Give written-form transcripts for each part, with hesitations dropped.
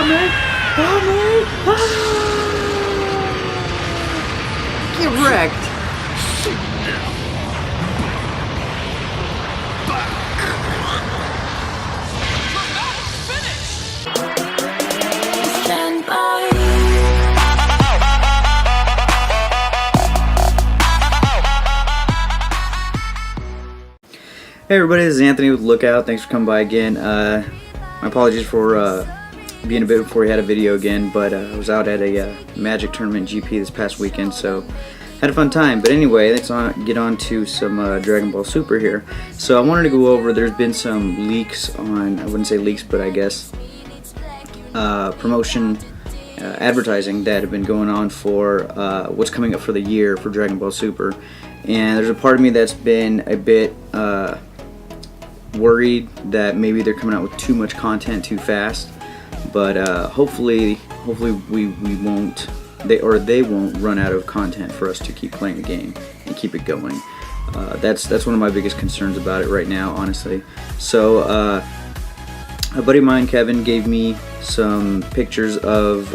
Oh man! Oh man! Ah! Get wrecked! Stand by. Hey everybody, this is Anthony with Lookout. Thanks for coming by again. My apologies for being a bit before we had a video again, but I was out at a Magic Tournament GP this past weekend, so had a fun time. But anyway, let's get on to some Dragon Ball Super here. So I wanted to go over, there's been some leaks on, I wouldn't say leaks, but I guess promotion, advertising that have been going on for what's coming up for the year for Dragon Ball Super. And there's a part of me that's been a bit worried that maybe they're coming out with too much content too fast, but hopefully we won't, they won't run out of content for us to keep playing the game and keep it going. That's one of my biggest concerns about it right now, honestly. So a buddy of mine, Kevin, gave me some pictures of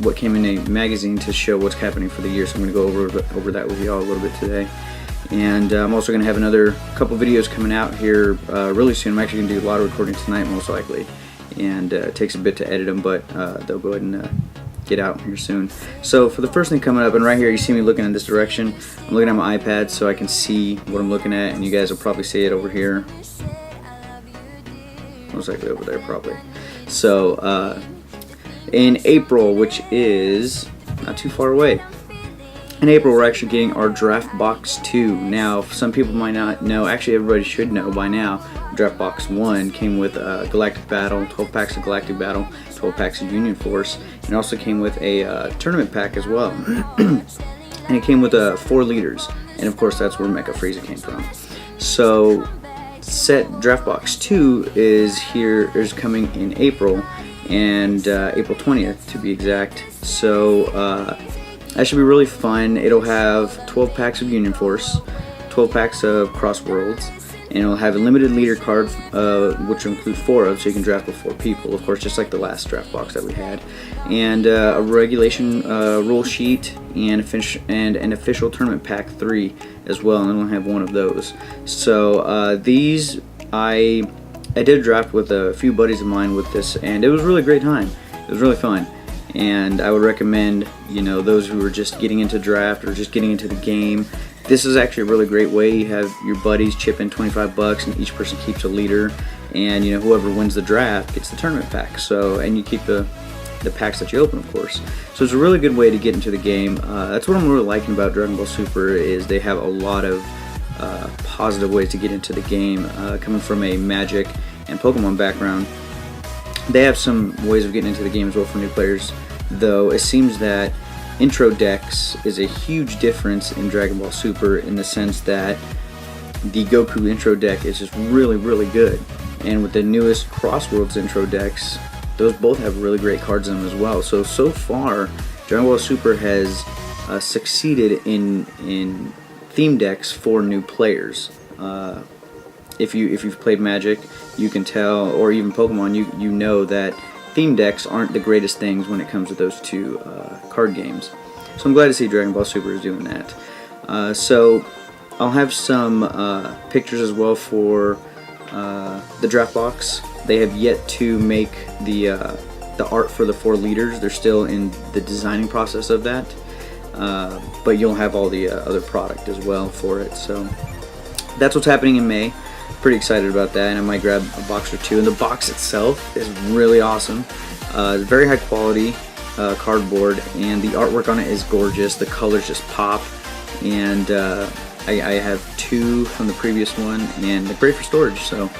what came in a magazine to show what's happening for the year, so I'm going to go over that with y'all a little bit today. And I'm also going to have another couple videos coming out here really soon. I'm actually going to do a lot of recording tonight, most likely, and it takes a bit to edit them, but they'll go ahead and get out here soon. So for the first thing coming up, and right here you see me looking in this direction, I'm looking at my iPad so I can see what I'm looking at, and you guys will probably see it over here, most likely over there probably. So in April, which is not too far away, in April we're actually getting our Draft Box 2. Now some people might not know, actually everybody should know by now, Draft Box 1 came with Galactic Battle, 12 packs of Galactic Battle, 12 packs of Union Force, and it also came with a tournament pack as well. And it came with 4 leaders, and of course that's where Mecha Frieza came from. So set Draft Box 2 is coming in April, and April 20th to be exact. So that should be really fun. It'll have 12 packs of Union Force, 12 packs of Cross Worlds, and it'll have a limited leader card, which will include 4 of, so you can draft with 4 people, of course, just like the last draft box that we had, and a regulation rule sheet, and an official tournament pack 3 as well, and I only have 1 of those. So these, I did a draft with a few buddies of mine with this, and it was a really great time. It was really fun. And I would recommend, you know, those who are just getting into draft or just getting into the game, this is actually a really great way. You have your buddies chip in 25 bucks and each person keeps a leader, and you know, whoever wins the draft gets the tournament pack. So, and you keep the packs that you open, of course. So it's a really good way to get into the game. That's what I'm really liking about Dragon Ball Super, is they have a lot of positive ways to get into the game. Coming from a Magic and Pokemon background, they have some ways of getting into the game as well for new players, though it seems that intro decks is a huge difference in Dragon Ball Super, in the sense that the Goku intro deck is just really, really good. And with the newest Cross Worlds intro decks, those both have really great cards in them as well. So far, Dragon Ball Super has succeeded in theme decks for new players. If you've played Magic, you can tell, or even Pokemon, you know that theme decks aren't the greatest things when it comes to those two card games. So I'm glad to see Dragon Ball Super is doing that. So I'll have some pictures as well for the draft box. They have yet to make the art for the 4 leaders. They're still in the designing process of that, but you'll have all the other product as well for it. So that's what's happening in May. Pretty excited about that, and I might grab a box or 2. And the box itself is really awesome. It's very high quality cardboard, and the artwork on it is gorgeous. The colors just pop, and I have 2 from the previous one, and they're great for storage, so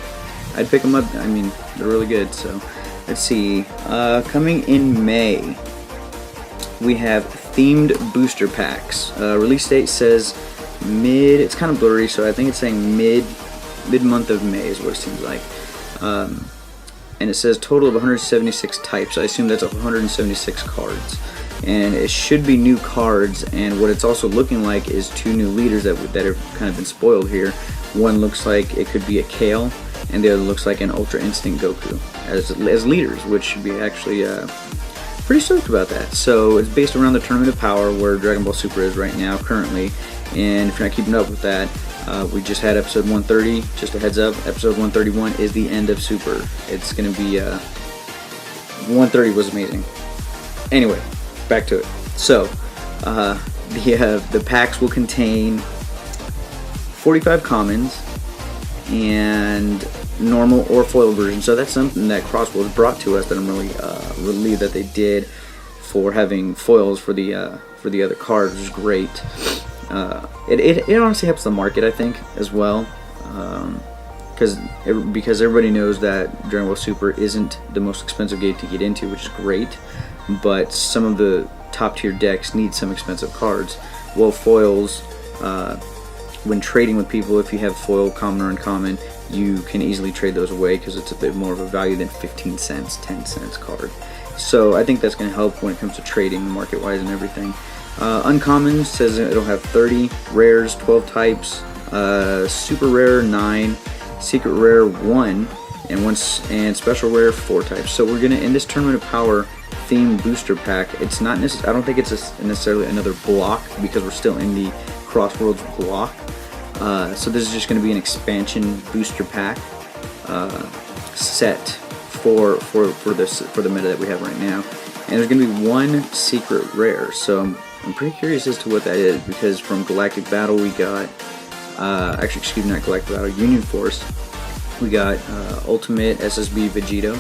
I'd pick them up. I mean, they're really good. So let's see, coming in May we have themed booster packs. Release date says mid, it's kind of blurry, so I think it's saying mid-month of May is what it seems like. And it says total of 176 types. I assume that's 176 cards. And it should be new cards, and what it's also looking like is 2 new leaders that have kind of been spoiled here. One looks like it could be a Kale, and the other looks like an Ultra Instinct Goku as leaders, which should be actually pretty stoked about that. So it's based around the Tournament of Power, where Dragon Ball Super is right now currently, and if you're not keeping up with that, we just had episode 130. Just a heads up, episode 131 is the end of Super. It's going to be 130 was amazing. Anyway, back to it. So the packs will contain 45 commons and normal or foil version. So that's something that Crossworlds brought to us that I'm really relieved that they did, for having foils for the other cards, which is great. It honestly helps the market, I think, as well, because everybody knows that Dragon Ball Super isn't the most expensive game to get into, which is great, but some of the top tier decks need some expensive cards. Well, foils, when trading with people, if you have foil, common or uncommon, you can easily trade those away because it's a bit more of a value than 15 cents, 10 cents card. So I think that's going to help when it comes to trading market-wise and everything. Uncommon says it'll have 30, rares 12 types, super rare 9, secret rare 1, and special rare 4 types. So we're gonna, in this Tournament of Power theme booster pack, it's not necessarily, I don't think it's necessarily another block, because we're still in the Crossworlds block. So this is just going to be an expansion booster pack set for the meta that we have right now, and there's going to be one secret rare. So I'm pretty curious as to what that is, because from Galactic Battle we got actually, excuse me, not Galactic Battle, Union Force, we got Ultimate SSB Vegito,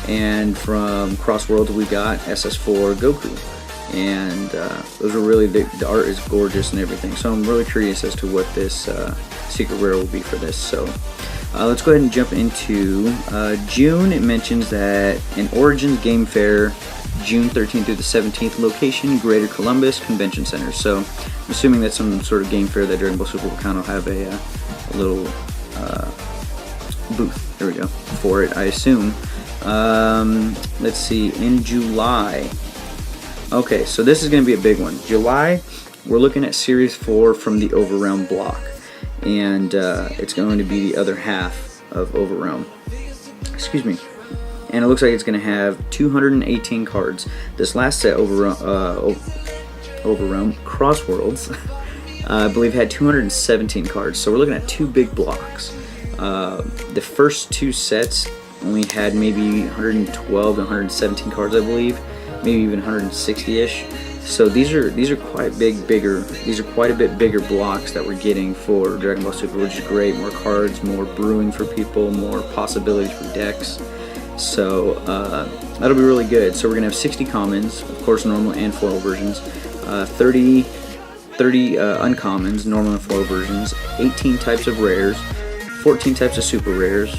and from Crossworlds we got SS4 Goku. And those are really, the art is gorgeous and everything, so I'm really curious as to what this secret rare will be for this. So let's go ahead and jump into June. It mentions that an Origins Game Fair, June 13th through the 17th, location Greater Columbus Convention Center. So I'm assuming that's some sort of game fair that Dragon Ball Super will kind of have a little booth, there we go, for it, I assume. Let's see, in July. Okay, so this is going to be a big one. July, we're looking at Series 4 from the Overrealm block, and it's going to be the other half of Overrealm. Excuse me. And it looks like it's going to have 218 cards. This last set, Overrealm Crossworlds, I believe had 217 cards. So we're looking at two big blocks. The first two sets only had maybe 112 and 117 cards, I believe. Maybe even 160-ish. So these are quite bigger. These are quite a bit bigger blocks that we're getting for Dragon Ball Super, which is great. More cards, more brewing for people, more possibilities for decks. So that'll be really good. So we're gonna have 60 commons, of course, normal and foil versions. 30 uncommons, normal and foil versions. 18 types of rares. 14 types of super rares.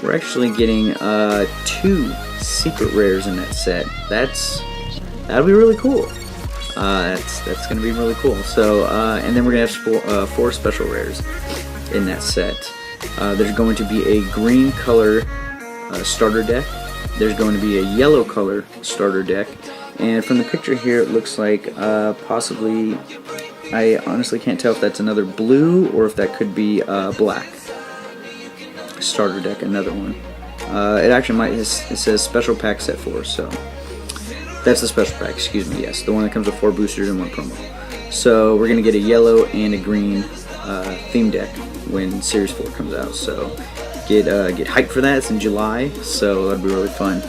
We're actually getting 2 secret rares in that set. That'll be really cool. That's gonna be really cool. So and then we're gonna have 4 special rares in that set. There's going to be a green color starter deck. There's going to be a yellow color starter deck, and from the picture here it looks like possibly, I honestly can't tell if that's another blue or if that could be black starter deck, another one. It actually might, it says special pack set 4, so that's the special pack, excuse me, yes, the one that comes with 4 boosters and 1 promo. So we're gonna get a yellow and a green theme deck when Series 4 comes out, so get hyped for that. It's in July, so that'll be really fun.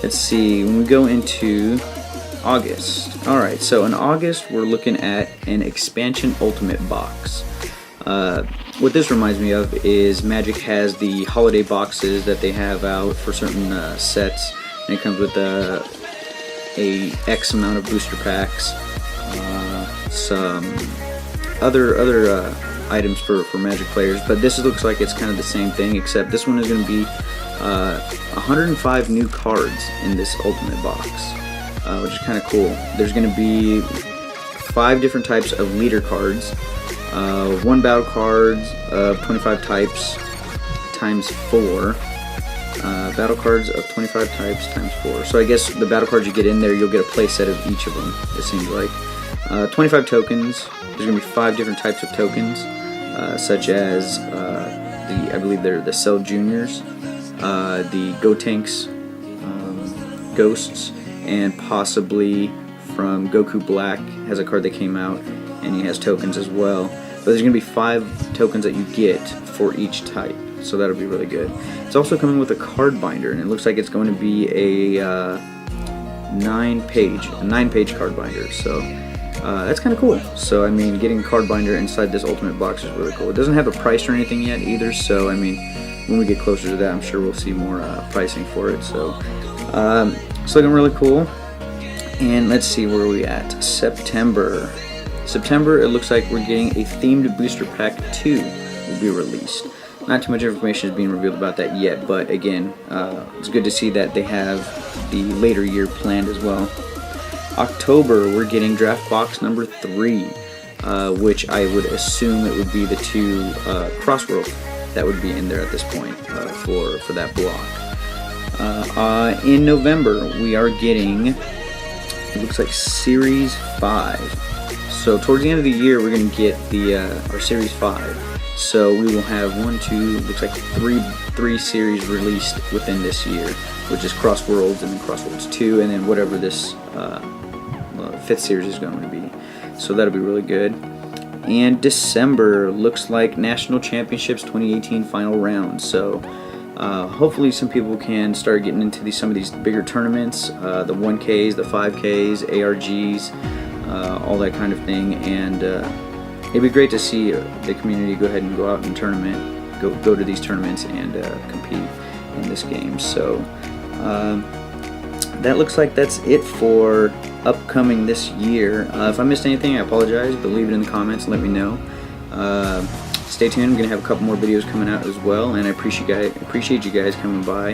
Let's see, when we go into August, alright, so in August we're looking at an expansion ultimate box. What this reminds me of is Magic has the holiday boxes that they have out for certain sets, and it comes with a X amount of booster packs, some other items for Magic players, but this looks like it's kind of the same thing, except this one is going to be 105 new cards in this ultimate box, which is kind of cool. There's going to be 5 different types of leader cards, 1 battle cards of 25 types times 4, battle cards of 25 types times 4. So I guess the battle cards you get in there, you'll get a play set of each of them, it seems like. 25 tokens. There's going to be 5 different types of tokens, such as the I believe they're the Cell Juniors, the Gotenks, Ghosts, and possibly from Goku Black has a card that came out, and he has tokens as well. But there's going to be 5 tokens that you get for each type, so that'll be really good. It's also coming with a card binder, and it looks like it's going to be a 9-page card binder. So that's kind of cool. So I mean, getting a card binder inside this Ultimate box is really cool. It doesn't have a price or anything yet either, so I mean, when we get closer to that, I'm sure we'll see more pricing for it. So it's looking really cool. And let's see, where are we at? September, it looks like we're getting a themed booster pack 2 will be released. Not too much information is being revealed about that yet, but again, it's good to see that they have the later year planned as well. October, we're getting draft box number 3, which I would assume it would be the 2 Crossworld that would be in there at this point for that block. In November, we are getting, it looks like Series 5. So towards the end of the year, we're going to get the our Series 5. So we will have looks like three series released within this year, which is Crossworlds and then Crossworlds 2, and then whatever this 5th series is going to be. So that'll be really good. And December looks like National Championships 2018 final round. So hopefully some people can start getting into some of these bigger tournaments, the 1Ks, the 5Ks, ARGs, all that kind of thing. And it'd be great to see the community go ahead and go out and go to these tournaments and compete in this game. So that looks like that's it for upcoming this year. If I missed anything, I apologize, but leave it in the comments and let me know. Stay tuned. I'm going to have a couple more videos coming out as well, and I appreciate you guys coming by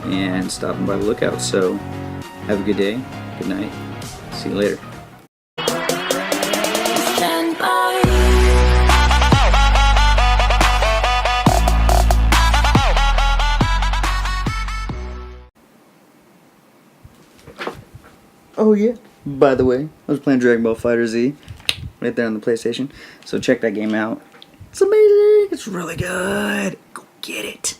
and stopping by the lookout. So have a good day, good night, see you later. Stand by. Oh yeah, by the way, I was playing Dragon Ball FighterZ right there on the PlayStation, so check that game out. It's amazing, it's really good, go get it.